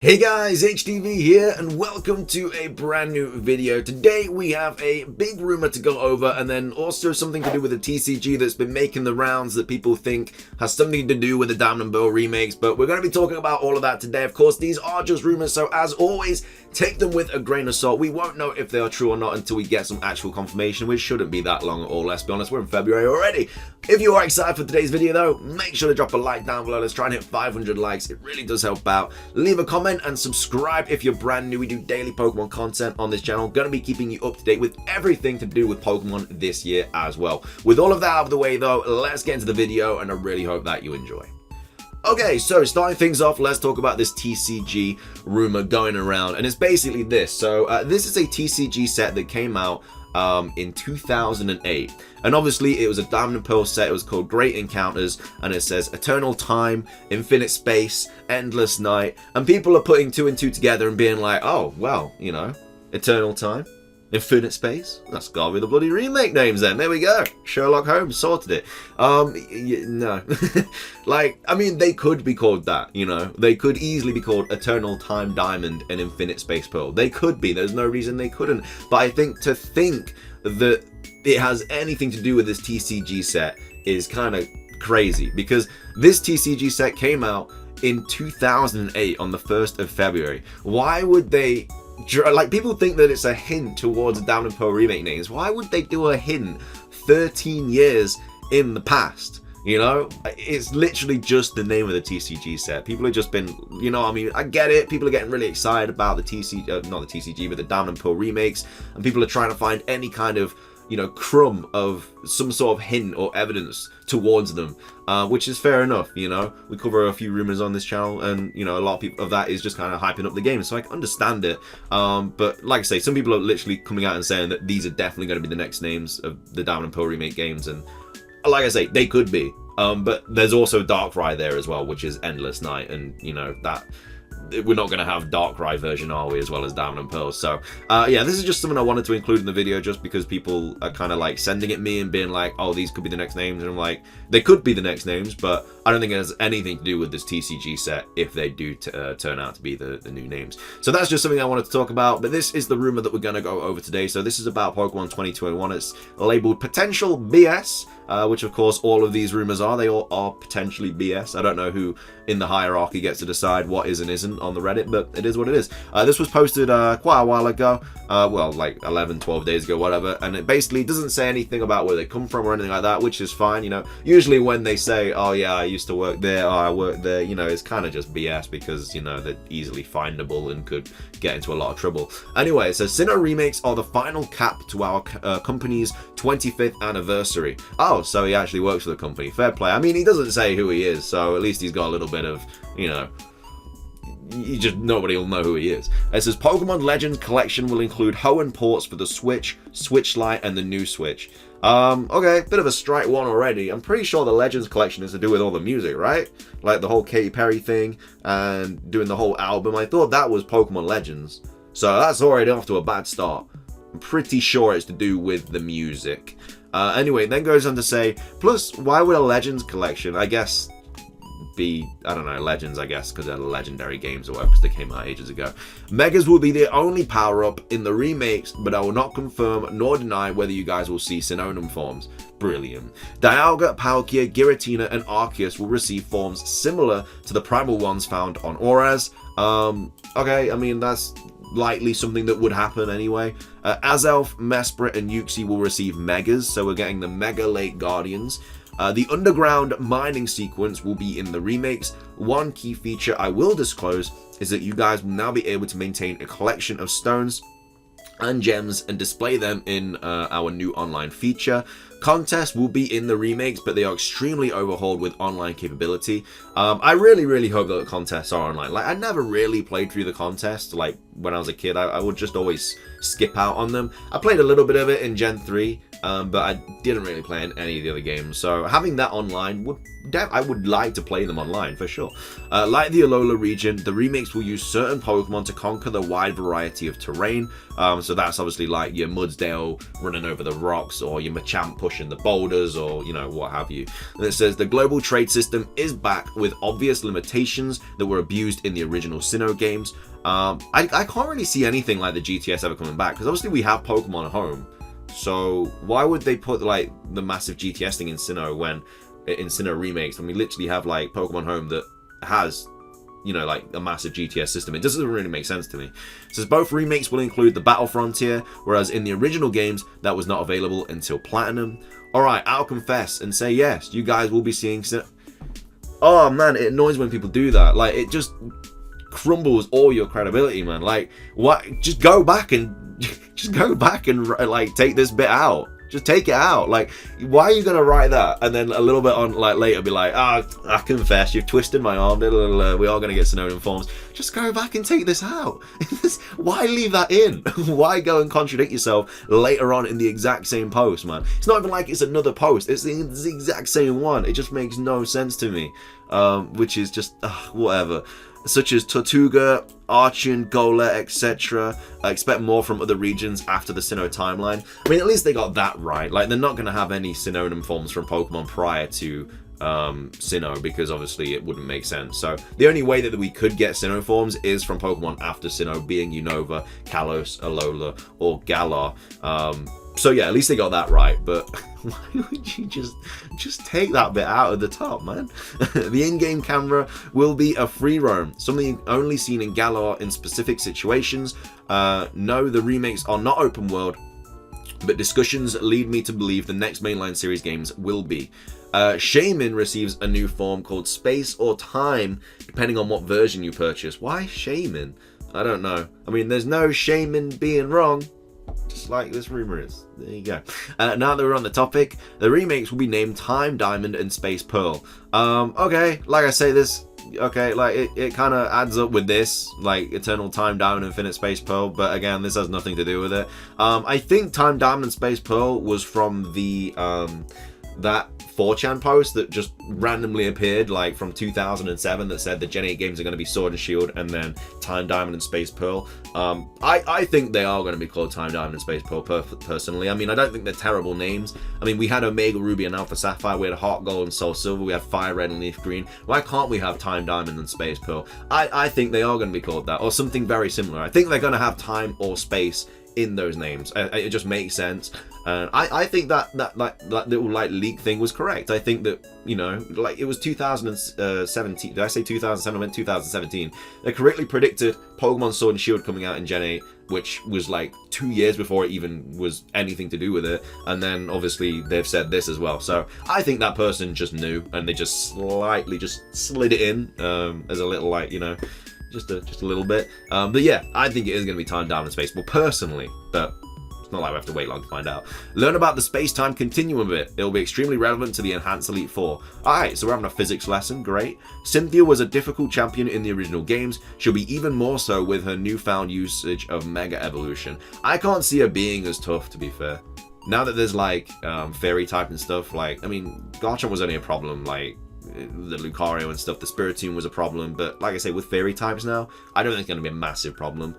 Hey guys, HDvee here and welcome to a brand new video. Today we have a big rumor to go over and then also something to do with the TCG that's been making the rounds that people think has something to do with the Diamond & Pearl remakes, but we're going to be talking about all of that today. Of course, these are just rumors, so as always, take them with a grain of salt. We won't know if they are true or not until we get some actual confirmation, which shouldn't be that long at all, let's be honest. We're in February already. If you are excited for today's video though, make sure to drop a like down below. Let's try and hit 500 likes. It really does help out. Leave a comment and subscribe if you're brand new. We do daily Pokemon content on this channel. Gonna be keeping you up to date with everything to do with Pokemon this year as well. With all of that out of the way though, let's get into the video and I really hope that you enjoy. Okay, so starting things off, let's talk about this TCG rumor going around, and it's basically this. So this is a TCG set that came out in 2008, and obviously it was a Diamond & Pearl set. It was called Great Encounters, and it says Eternal Time, Infinite Space, Endless Night, and people are putting two and two together and being like, oh, well, you know, Eternal Time, Infinite Space, that's gotta be the bloody remake names then. There we go. Sherlock Holmes sorted it. No. Like, I mean, they could be called that, you know. They could easily be called Eternal Time Diamond and Infinite Space Pearl. They could be. There's no reason they couldn't. But I think to think that it has anything to do with this TCG set is kind of crazy, because this TCG set came out in 2008 on the 1st of February. Why would they... Like, people think that it's a hint towards Diamond & Pearl remake names. Why would they do a hint 13 years in the past? You know, it's literally just the name of the TCG set. People have just been, you know, I mean, I get it. People are getting really excited about the not the TCG, but the Diamond & Pearl remakes, and people are trying to find any kind of, you know, crumb of some sort of hint or evidence towards them, which is fair enough. You know, we cover a few rumors on this channel, and you know, a lot of people of that is just kind of hyping up the game, so I can understand it. But like I say, some people are literally coming out and saying that these are definitely going to be the next names of the Diamond & Pearl remake games, and like I say, they could be. But there's also Darkrai there as well, which is Endless Night, and you know that. We're not going to have Darkrai version, are we, as well as Diamond & Pearl? So, yeah, this is just something I wanted to include in the video just because people are kind of like sending it me and being like, oh, these could be the next names. And I'm like, they could be the next names, but I don't think it has anything to do with this TCG set if they do turn out to be the new names. So that's just something I wanted to talk about, but this is the rumor that we're going to go over today. So this is about Pokemon 2201. It's labeled Potential BS, which of course all of these rumors are. They all are potentially BS. I don't know who in the hierarchy gets to decide what is and isn't on the Reddit, but it is what it is. This was posted quite a while ago, well, like 11-12 days ago, whatever, and it basically doesn't say anything about where they come from or anything like that, which is fine. You know, usually when they say, oh yeah, I used to work there, or I worked there, you know, it's kind of just BS because, you know, they're easily findable and could get into a lot of trouble. Anyway, so Sinnoh remakes are the final cap to our company's 25th anniversary. Oh, so he actually works for the company. Fair play. I mean, he doesn't say who he is, so at least he's got a little bit of, you know, nobody will know who he is. It says Pokemon Legends collection will include Hoenn ports for the Switch, Switch Lite, and the new Switch. Okay, bit of a strike one already. I'm pretty sure the Legends collection is to do with all the music, right? Like the whole Katy Perry thing and doing the whole album. I thought that was Pokemon Legends. So that's already off to a bad start. I'm pretty sure it's to do with the music. Anyway, then goes on to say, plus, why would a Legends collection, I guess, be, I don't know, Legends, I guess, because they're legendary games or whatever, because they came out ages ago. Megas will be the only power-up in the remakes, but I will not confirm nor deny whether you guys will see Sinnoh forms. Brilliant. Dialga, Palkia, Giratina, and Arceus will receive forms similar to the primal ones found on Auras. Okay, I mean, that's likely something that would happen anyway. Azelf, Mesprit, and Uxie will receive Megas, so we're getting the Mega Lake Guardians. The underground mining sequence will be in the remakes. One key feature I will disclose is that you guys will now be able to maintain a collection of stones and gems and display them in our new online feature. Contests will be in the remakes, but they are extremely overhauled with online capability. I really hope that the contests are online. Like, I never really played through the contest. Like, when I was a kid, I would just always skip out on them. I played a little bit of it in Gen 3, but I didn't really play in any of the other games. So having that online I would like to play them online for sure. Like the Alola region, the remakes will use certain Pokemon to conquer the wide variety of terrain. So that's obviously like your Mudsdale running over the rocks, or your Machamp pushing the boulders, or what have you. And it says the global trade system is back with obvious limitations that were abused in the original Sinnoh games. I can't really see anything like the GTS ever coming back, because obviously we have Pokemon Home. So why would they put like the massive GTS thing in Sinnoh remakes when we literally have like Pokemon Home that has like a massive GTS system? It doesn't really make sense to me. It says both remakes will include the Battle Frontier, whereas in the original games that was not available until Platinum. Alright, I'll confess and say yes, you guys will be seeing Oh man, it annoys when people do that. Like, it just crumbles all your credibility, man. Like, what? Just go back and like take this bit out. Just take it out. Like, why are you gonna write that and then a little bit on like later be like, I confess, you've twisted my arm. We are gonna get Sinnoh forms. Just go back and take this out. Why leave that in? Why go and contradict yourself later on in the exact same post, man? It's not even like it's another post. It's the exact same one. It just makes no sense to me. Which is just whatever. Such as Tortuga, Archon, Golett, etc. I expect more from other regions after the Sinnoh timeline. I mean, at least they got that right. Like, they're not going to have any Sinnoh forms from Pokemon prior to Sinnoh, because obviously it wouldn't make sense. So the only way that we could get Sinnoh forms is from Pokemon after Sinnoh, being Unova, Kalos, Alola, or Galar. So yeah, at least they got that right, but why would you just take that bit out of the top, man? The in-game camera will be a free roam, something only seen in Galar in specific situations. No, the remakes are not open world, but discussions lead me to believe the next mainline series games will be. Shaman receives a new form called Space or Time, depending on what version you purchase. Why Shaman? I don't know. I mean, there's no shame in being wrong. Just like this rumor is. There you go. Now that we're on the topic, the remakes will be named Time Diamond and Space Pearl. Okay, like I say this, okay, like it kind of adds up with this, like Eternal Time Diamond, Infinite Space Pearl, but again, this has nothing to do with it. I think Time Diamond and Space Pearl was from the, that 4chan post that just randomly appeared like from 2007 that said the Gen 8 games are going to be Sword and Shield and then Time Diamond and Space Pearl. I think they are going to be called Time Diamond and Space Pearl personally. I mean, I don't think they're terrible names. I mean, we had Omega Ruby and Alpha Sapphire, we had Heart Gold and Soul Silver, we had Fire Red and Leaf Green. Why can't we have Time Diamond and Space Pearl? I think they are going to be called that, or something very similar. I think they're going to have time or space in those names. It just makes sense. And I think that little like leak thing was correct. I think that, like it was 2017. Did I say 2007? I meant 2017. They correctly predicted Pokemon Sword and Shield coming out in Gen 8, which was like 2 years before it even was anything to do with it. And then obviously they've said this as well. So I think that person just knew, and they just slightly just slid it in as a little like, just a little bit. But yeah, I think it is going to be Time Diamond Space. Well, personally, but it's not like we have to wait long to find out. Learn about the space-time continuum a bit. It'll be extremely relevant to the Enhanced Elite Four. Alright, so we're having a physics lesson. Great. Cynthia was a difficult champion in the original games. She'll be even more so with her newfound usage of Mega Evolution. I can't see her being as tough, to be fair. Now that there's like fairy type and stuff, like, I mean, Garchomp was only a problem, like the Lucario and stuff. The Spiritomb was a problem, but like I say, with fairy types now, I don't think it's going to be a massive problem.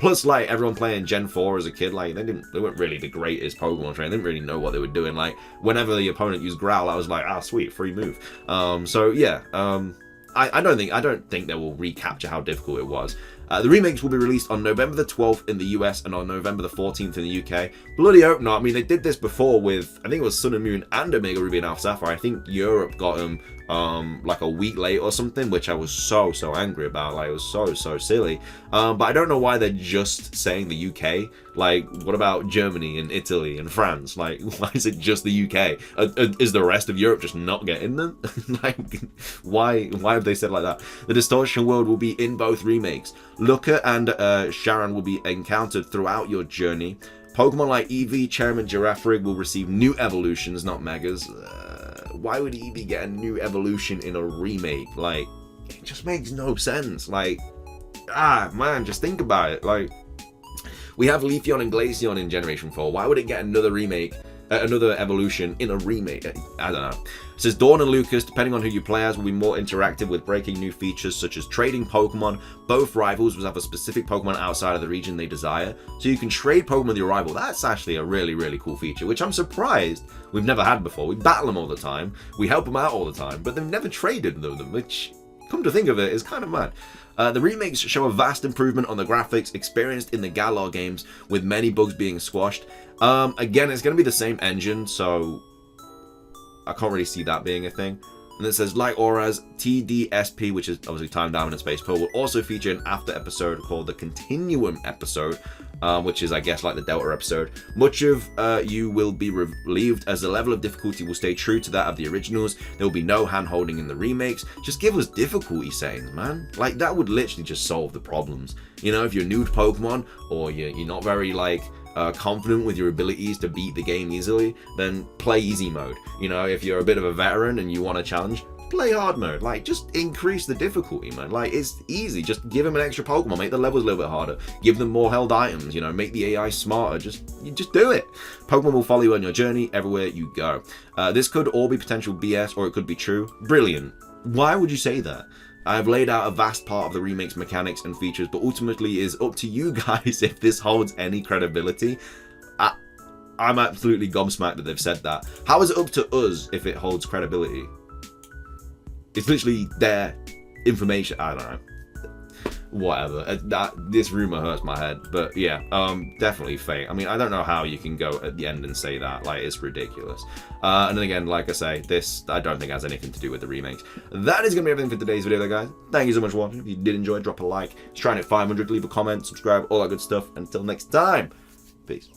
Plus, like, everyone playing Gen 4 as a kid, like, they weren't really the greatest Pokemon trainer. They didn't really know what they were doing. Like, whenever the opponent used Growl, I was like, sweet, free move. So yeah, I don't think they will recapture how difficult it was. The remakes will be released on November the 12th in the US and on November the 14th in the UK. Bloody hope not. I mean, they did this before with, I think it was Sun and Moon and Omega Ruby and Alpha Sapphire. I think Europe got them like a week late or something, which I was so angry about. Like, it was so silly. But I don't know why they're just saying the UK. Like, what about Germany and Italy and France? Like, why is it just the UK? Is the rest of Europe just not getting them? Like, why have they said like that? The Distortion World will be in both remakes. Looker and Sharon will be encountered throughout your journey. Pokemon like Eevee, Cherrim, and Girafarig will receive new evolutions, not Megas. Why would Eevee get a new evolution in a remake? Like, it just makes no sense. Like, man, just think about it. Like, we have Leafeon and Glaceon in Generation 4. Why would it get another remake another evolution in a remake. I don't know. It says Dawn and Lucas, depending on who you play as, will be more interactive with breaking new features such as trading Pokemon. Both rivals will have a specific Pokemon outside of the region they desire, so you can trade Pokemon with your rival. That's actually a really, really cool feature, which I'm surprised we've never had before. We battle them all the time, we help them out all the time, but they've never traded with them, which, come to think of it, is kind of mad. The remakes show a vast improvement on the graphics experienced in the Galar games, with many bugs being squashed. Again, it's going to be the same engine, so I can't really see that being a thing. And it says, like Aura's TDSP, which is obviously Time Diamond and Space Pearl, will also feature an after episode called the Continuum episode, which is, I guess, like the Delta episode. Much of you will be relieved as the level of difficulty will stay true to that of the originals. There will be no hand-holding in the remakes. Just give us difficulty settings, man. Like, that would literally just solve the problems. You know, if you're new to Pokemon, or you're not very, like, confident with your abilities to beat the game easily, then play easy mode. You know, if you're a bit of a veteran and you want a challenge, play hard mode. Like, just increase the difficulty, man. Like, it's easy. Just give them an extra Pokemon, make the levels a little bit harder, give them more held items, you know, make the AI smarter. Just do it. Pokemon will follow you on your journey everywhere you go. This could all be potential BS, or it could be true. Brilliant. Why would you say that? I've laid out a vast part of the remake's mechanics and features, but ultimately it is up to you guys if this holds any credibility. I'm absolutely gobsmacked that they've said that. How is it up to us if it holds credibility? It's literally their information. I don't know. Whatever. This rumor hurts my head, but yeah, definitely fake. I mean, I don't know how you can go at the end and say that. Like, it's ridiculous. And then again, like I say, this I don't think has anything to do with the remakes. That is gonna be everything for today's video, though, guys. Thank you so much for watching. If you did enjoy, drop a like. Let's try and hit 500. Leave a comment, subscribe, all that good stuff. Until next time, peace.